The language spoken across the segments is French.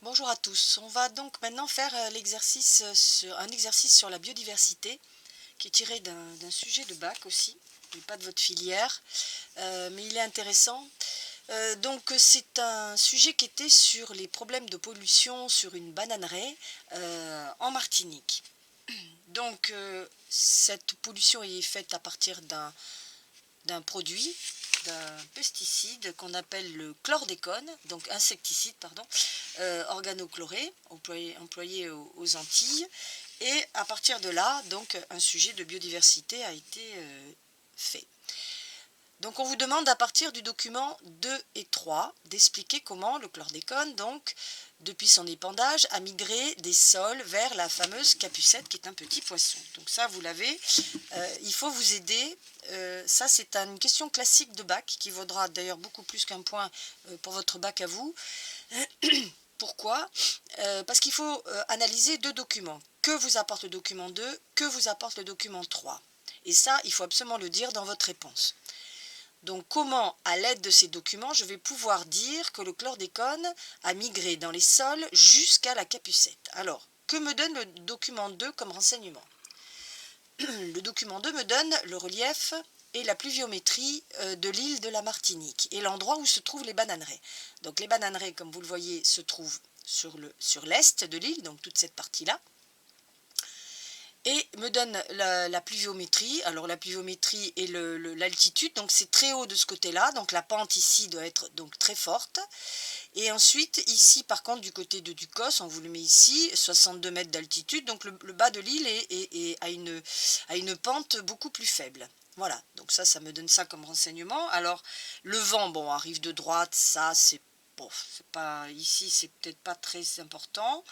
Bonjour à tous. On va donc maintenant faire un exercice sur la biodiversité qui est tiré d'un sujet de bac aussi, mais pas de votre filière, mais il est intéressant. C'est un sujet qui était sur les problèmes de pollution sur une bananeraie en Martinique. Cette pollution est faite à partir d'un produit, d'un pesticide qu'on appelle le chlordécone, donc insecticide, pardon, organochloré, employé aux Antilles. Et à partir de là, donc, un sujet de biodiversité a été fait. Donc on vous demande à partir du document 2 et 3 d'expliquer comment le chlordécone, donc, depuis son épandage, a migré des sols vers la fameuse capucette qui est un petit poisson. Donc ça, vous l'avez. Il faut vous aider. Ça, c'est une question classique de bac qui vaudra d'ailleurs beaucoup plus qu'un point pour votre bac à vous. Pourquoi? Parce qu'il faut analyser deux documents. Que vous apporte le document 2, que vous apporte le document 3. Et ça, il faut absolument le dire dans votre réponse. Donc comment, à l'aide de ces documents, je vais pouvoir dire que le chlordécone a migré dans les sols jusqu'à la capucette. Alors, que me donne le document 2 comme renseignement? Le document 2 me donne le relief et la pluviométrie de l'île de la Martinique et l'endroit où se trouvent les bananeraies. Donc les bananeraies, comme vous le voyez, se trouvent sur l'est de l'île, donc toute cette partie-là. Et me donne la pluviométrie. Alors la pluviométrie et l'altitude, donc c'est très haut de ce côté-là, donc la pente ici doit être donc très forte. Et ensuite, ici par contre du côté de Ducos, on vous le met ici, 62 mètres d'altitude, donc le bas de l'île a une pente beaucoup plus faible. Voilà, donc ça me donne ça comme renseignement. Alors le vent, bon, arrive de droite, ça c'est bon, c'est pas ici, c'est peut-être pas très important.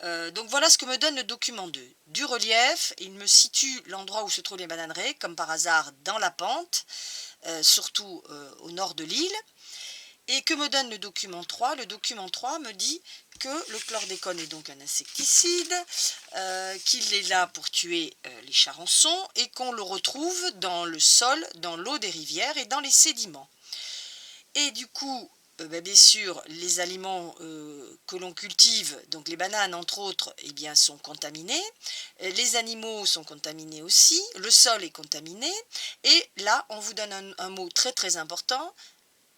Donc voilà ce que me donne le document 2. Du relief, il me situe l'endroit où se trouvent les bananeraies, comme par hasard dans la pente, surtout au nord de l'île. Et que me donne le document 3? Le document 3 me dit que le chlordécone est donc un insecticide, qu'il est là pour tuer les charançons et qu'on le retrouve dans le sol, dans l'eau des rivières et dans les sédiments. Et du coup, bien sûr, les aliments que l'on cultive, donc les bananes entre autres, eh bien, sont contaminés. Les animaux sont contaminés aussi. Le sol est contaminé. Et là, on vous donne un mot très très important,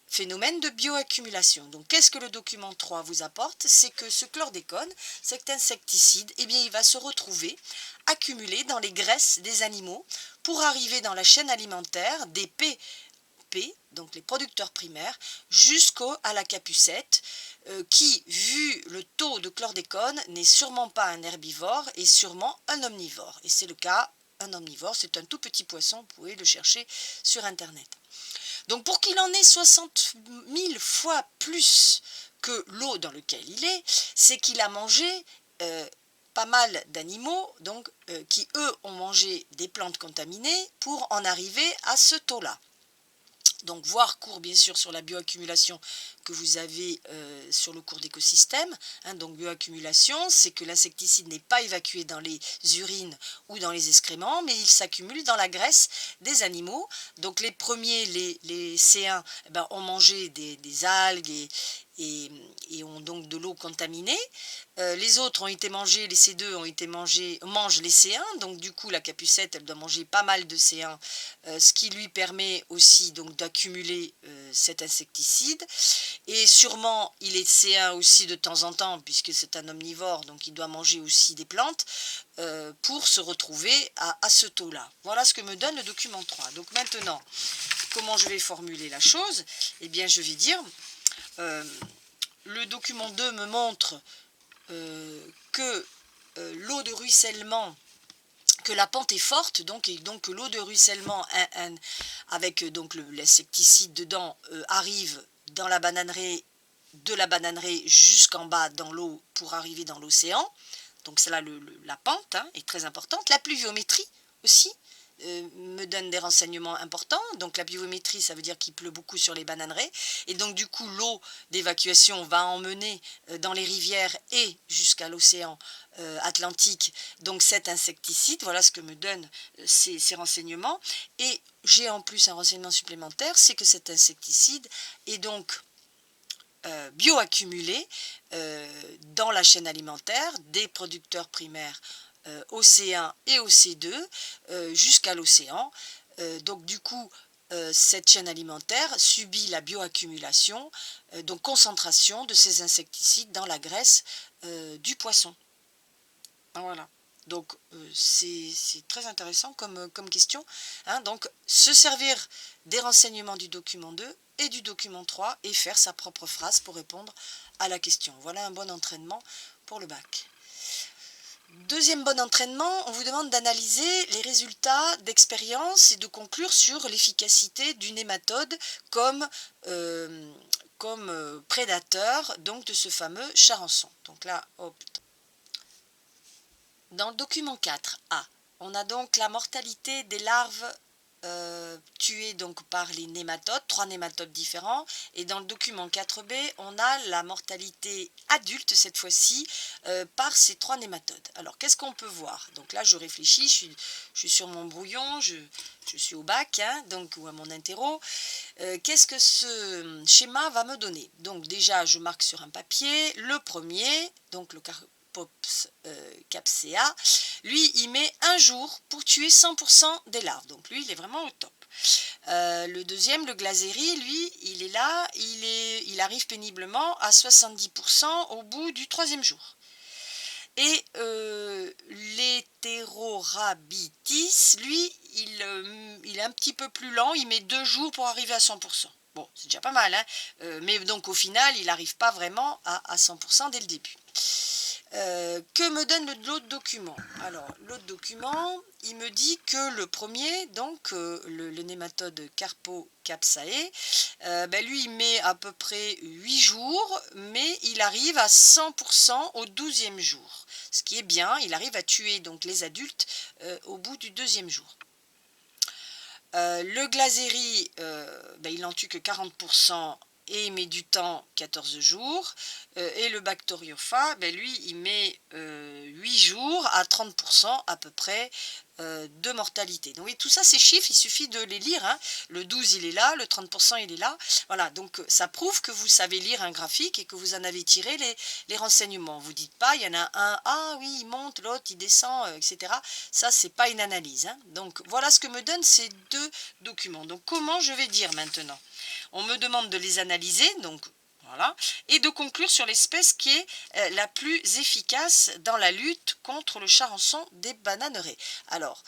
phénomène de bioaccumulation. Donc, qu'est-ce que le document 3 vous apporte? C'est que ce chlordécone, cet insecticide, eh bien, il va se retrouver accumulé dans les graisses des animaux pour arriver dans la chaîne alimentaire des donc les producteurs primaires, jusqu'à la capucette, qui, vu le taux de chlordécone, n'est sûrement pas un herbivore et sûrement un omnivore. Et c'est le cas, un omnivore, c'est un tout petit poisson, vous pouvez le chercher sur Internet. Donc pour qu'il en ait 60 000 fois plus que l'eau dans laquelle il est, c'est qu'il a mangé pas mal d'animaux qui, eux, ont mangé des plantes contaminées pour en arriver à ce taux-là. Donc voir cours bien sûr sur la bioaccumulation que vous avez sur le cours d'écosystème. Donc bioaccumulation, c'est que l'insecticide n'est pas évacué dans les urines ou dans les excréments, mais il s'accumule dans la graisse des animaux. Donc les premiers, les C1, ont mangé des algues et ont donc de l'eau contaminée. Les autres ont été mangés, les C2 mangent les C1, donc du coup la capucette elle doit manger pas mal de C1, ce qui lui permet aussi donc d'accumuler cet insecticide. Et sûrement il est C1 aussi de temps en temps, puisque c'est un omnivore, donc il doit manger aussi des plantes, pour se retrouver à ce taux-là. Voilà ce que me donne le document 3. Donc maintenant, comment je vais formuler la chose? Eh bien je vais dire, le document 2 me montre que l'eau de ruissellement, que la pente est forte, et donc que l'eau de ruissellement avec donc l'insecticide dedans arrive dans la bananeraie, de la bananeraie jusqu'en bas dans l'eau pour arriver dans l'océan. Donc c'est là la pente est très importante. La pluviométrie aussi me donne des renseignements importants. Donc la pluviométrie, ça veut dire qu'il pleut beaucoup sur les bananeraies. Et donc du coup, l'eau d'évacuation va emmener dans les rivières et jusqu'à l'océan Atlantique, donc cet insecticide. Voilà ce que me donnent ces renseignements. Et j'ai en plus un renseignement supplémentaire, c'est que cet insecticide est donc bioaccumulés dans la chaîne alimentaire des producteurs primaires au C1 et au C2 jusqu'à l'océan. Donc du coup, cette chaîne alimentaire subit la bioaccumulation, donc concentration de ces insecticides dans la graisse du poisson. Voilà. Donc c'est très intéressant comme question. Hein. Donc se servir des renseignements du document 2 et du document 3 et faire sa propre phrase pour répondre à la question. Voilà un bon entraînement pour le bac. Deuxième bon entraînement, on vous demande d'analyser les résultats d'expérience et de conclure sur l'efficacité du nématode comme, prédateur donc, de ce fameux charançon. Donc là, hop. Dans le document 4A, on a donc la mortalité des larves tuées donc par les nématodes, 3 nématodes différents. Et dans le document 4B, on a la mortalité adulte, cette fois-ci, par ces 3 nématodes. Alors, qu'est-ce qu'on peut voir? Donc là, je réfléchis, je suis sur mon brouillon, je suis au bac, hein, donc, ou à mon interro. Qu'est-ce que ce schéma va me donner? Donc déjà, je marque sur un papier le premier, donc le Carpops capsea, lui il met un jour pour tuer 100% des larves, donc lui il est vraiment au top. Le deuxième, le Glazeri, lui il est là, il arrive péniblement à 70% au bout du 3e jour. Et l'Heterorabitis, lui il est un petit peu plus lent, il met 2 jours pour arriver à 100%. Bon, c'est déjà pas mal, hein, mais donc au final il n'arrive pas vraiment à 100% dès le début. Que me donne l'autre document? Alors, l'autre document, il me dit que le premier, donc le nématode Carpocapsae, lui, il met à peu près 8 jours, mais il arrive à 100% au 12e jour. Ce qui est bien, il arrive à tuer donc les adultes au bout du 2e jour. Le Glazeri, il n'en tue que 40%. Et il met du temps, 14 jours. Et le Bacteriopha, lui, il met 8 jours à 30% à peu près de mortalité. Donc oui, tout ça, ces chiffres, il suffit de les lire. Hein. Le 12, il est là, le 30%, il est là. Voilà, donc ça prouve que vous savez lire un graphique et que vous en avez tiré les renseignements. Vous ne dites pas, il y en a un, ah oui, il monte, l'autre, il descend, etc. Ça, c'est pas une analyse. Hein. Donc voilà ce que me donnent ces 2 documents. Donc comment je vais dire maintenant? On me demande de les analyser, donc voilà, et de conclure sur l'espèce qui est la plus efficace dans la lutte contre le charançon des bananeraies. Alors,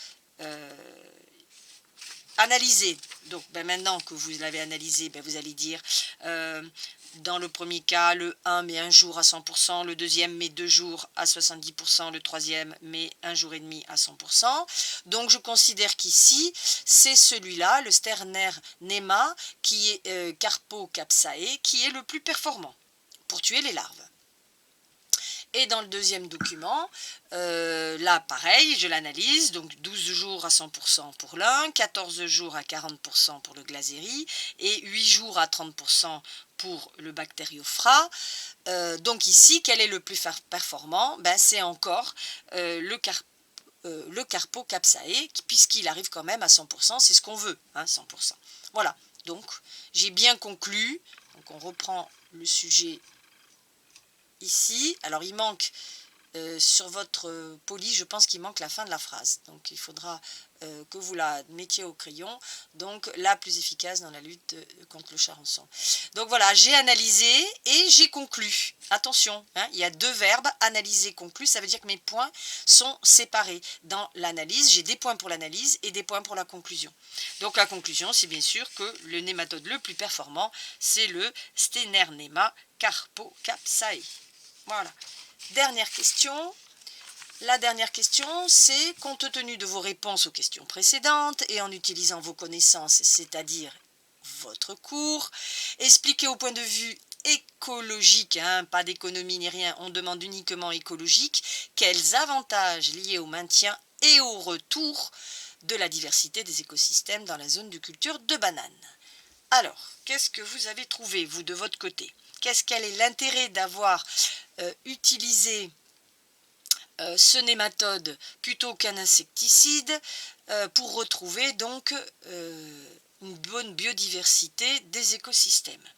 analyser, donc maintenant que vous l'avez analysé, vous allez dire, dans le premier cas, le 1 met 1 jour à 100%, le deuxième met 2 jours à 70%, le troisième met 1 jour et demi à 100%. Donc je considère qu'ici, c'est celui-là, le Sterner nema, qui est Carpocapsae, qui est le plus performant pour tuer les larves. Et dans le deuxième document, là pareil, je l'analyse, donc 12 jours à 100% pour l'un, 14 jours à 40% pour le Glazeri et 8 jours à 30% pour le Bacteriophra. Donc ici, quel est le plus performant? C'est encore le Carpocapsae, puisqu'il arrive quand même à 100%, c'est ce qu'on veut, hein, 100%. Voilà, donc j'ai bien conclu, donc on reprend le sujet ici. Alors il manque sur votre police, je pense qu'il manque la fin de la phrase. Donc il faudra que vous la mettiez au crayon. Donc la plus efficace dans la lutte contre le charançon. Donc voilà, j'ai analysé et j'ai conclu. Attention, hein, il y a 2 verbes, analyser, conclu. Ça veut dire que mes points sont séparés. Dans l'analyse, j'ai des points pour l'analyse et des points pour la conclusion. Donc la conclusion, c'est bien sûr que le nématode le plus performant, c'est le Steinernema Carpocapsae. Voilà. Dernière question. La dernière question, c'est compte tenu de vos réponses aux questions précédentes et en utilisant vos connaissances, c'est-à-dire votre cours, expliquez au point de vue écologique, hein, pas d'économie ni rien, on demande uniquement écologique, quels avantages liés au maintien et au retour de la diversité des écosystèmes dans la zone de culture de bananes. Alors, qu'est-ce que vous avez trouvé, vous, de votre côté? Quel est l'intérêt d'avoir utilisé ce nématode plutôt qu'un insecticide pour retrouver donc une bonne biodiversité des écosystèmes?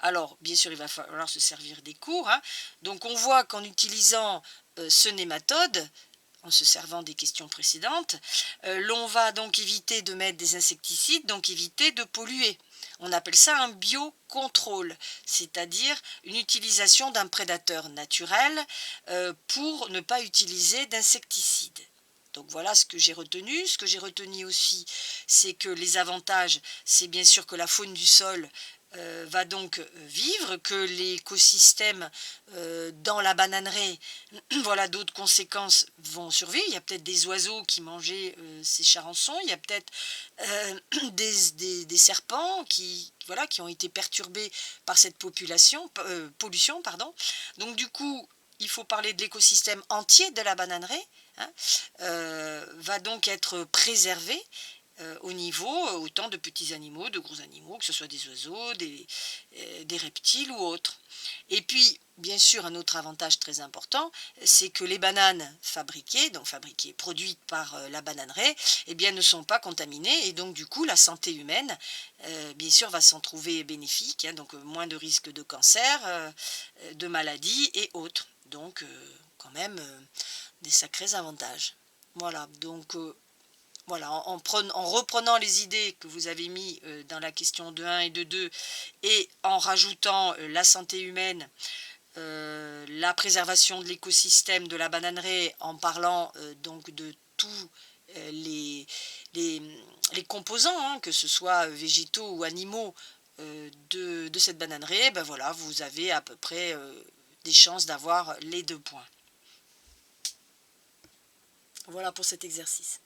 Alors, bien sûr, il va falloir se servir des cours, hein. Donc, on voit qu'en utilisant ce nématode, en se servant des questions précédentes, l'on va donc éviter de mettre des insecticides, donc éviter de polluer. On appelle ça un biocontrôle, c'est-à-dire une utilisation d'un prédateur naturel pour ne pas utiliser d'insecticides. Donc voilà ce que j'ai retenu. Ce que j'ai retenu aussi, c'est que les avantages, c'est bien sûr que la faune du sol va donc vivre, que l'écosystème dans la bananeraie, voilà, d'autres conséquences vont survivre. Il y a peut-être des oiseaux qui mangeaient ces charançons, il y a peut-être des serpents voilà, qui ont été perturbés par cette pollution. Pardon. Donc du coup, il faut parler de l'écosystème entier de la bananeraie, hein, va donc être préservé au niveau autant de petits animaux, de gros animaux, que ce soit des oiseaux, des reptiles ou autres. Et puis, bien sûr, un autre avantage très important, c'est que les bananes fabriquées, produites par la bananeraie, eh bien, ne sont pas contaminées et donc du coup, la santé humaine, bien sûr, va s'en trouver bénéfique, hein, donc moins de risques de cancer, de maladies et autres. Donc, quand même, des sacrés avantages. Voilà, donc voilà, en reprenant les idées que vous avez mis dans la question de 1 et de 2 et en rajoutant la santé humaine, la préservation de l'écosystème de la bananeraie, en parlant donc de tous les, les, les composants, hein, que ce soit végétaux ou animaux de cette bananeraie, ben voilà, vous avez à peu près des chances d'avoir les 2 points. Voilà pour cet exercice.